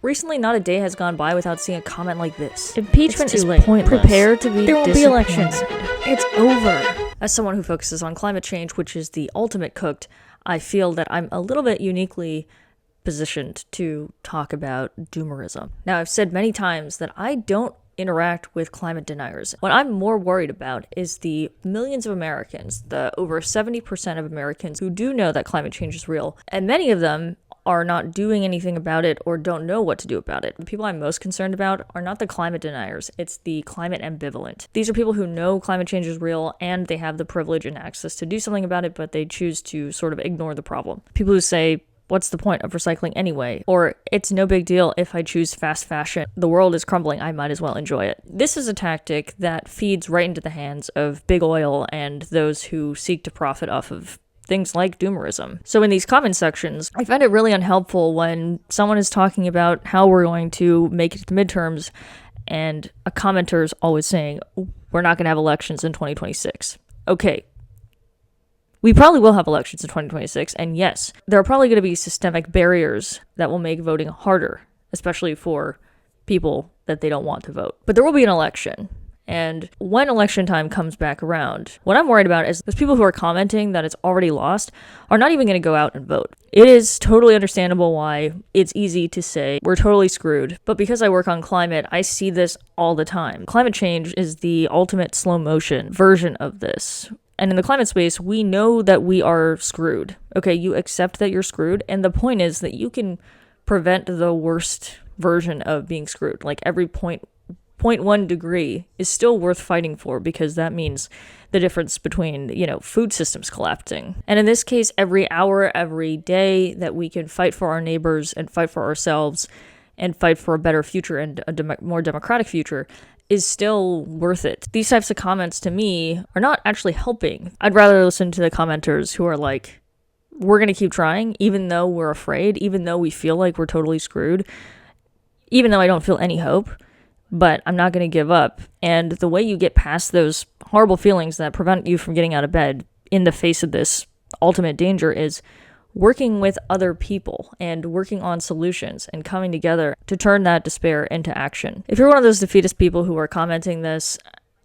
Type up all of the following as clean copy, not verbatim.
Recently, not a day has gone by without seeing a comment like this. Impeachment It's is late. pointless. Prepare to be There won't be elections. It's over. As someone who focuses on climate change, which is the ultimate cooked, I feel that I'm a little bit uniquely positioned to talk about doomerism. Now, I've said many times that I don't interact with climate deniers. What I'm more worried about is the millions of Americans, the over 70% of Americans who do know that climate change is real, and many of them are not doing anything about it or don't know what to do about it. The people I'm most concerned about are not the climate deniers, it's the climate ambivalent. These are people who know climate change is real and they have the privilege and access to do something about it, but they choose to sort of ignore the problem. People who say, what's the point of recycling anyway? Or it's no big deal if I choose fast fashion. The world is crumbling, I might as well enjoy it. This is a tactic that feeds right into the hands of big oil and those who seek to profit off of things like doomerism. So in these comment sections, I find it really unhelpful when someone is talking about how we're going to make it to midterms and a commenter is always saying, we're not going to have elections in 2026. Okay. We probably will have elections in 2026, and yes, there are probably going to be systemic barriers that will make voting harder, especially for people that they don't want to vote. But there will be an election. And when election time comes back around, what I'm worried about is those people who are commenting that it's already lost are not even going to go out and vote. It is totally understandable why it's easy to say we're totally screwed. But because I work on climate, I see this all the time. Climate change is the ultimate slow motion version of this. And in the climate space, we know that we are screwed. Okay, you accept that you're screwed. And the point is that you can prevent the worst version of being screwed. Like every 0.1 degree is still worth fighting for because that means the difference between, food systems collapsing. And in this case, every hour, every day that we can fight for our neighbors and fight for ourselves and fight for a better future and a more democratic future is still worth it. These types of comments to me are not actually helping. I'd rather listen to the commenters who are like, we're going to keep trying, even though we're afraid, even though we feel like we're totally screwed, even though I don't feel any hope, but I'm not going to give up. And the way you get past those horrible feelings that prevent you from getting out of bed in the face of this ultimate danger is working with other people and working on solutions and coming together to turn that despair into action. If you're one of those defeatist people who are commenting this,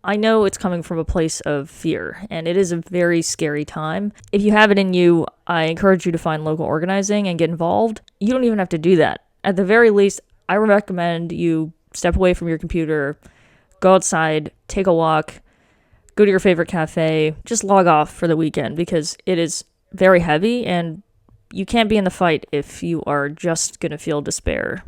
I know it's coming from a place of fear, and it is a very scary time. If you have it in you, I encourage you to find local organizing and get involved. You don't even have to do that. At the very least, I recommend you step away from your computer, go outside, take a walk, go to your favorite cafe, just log off for the weekend because it is very heavy and you can't be in the fight if you are just going to feel despair.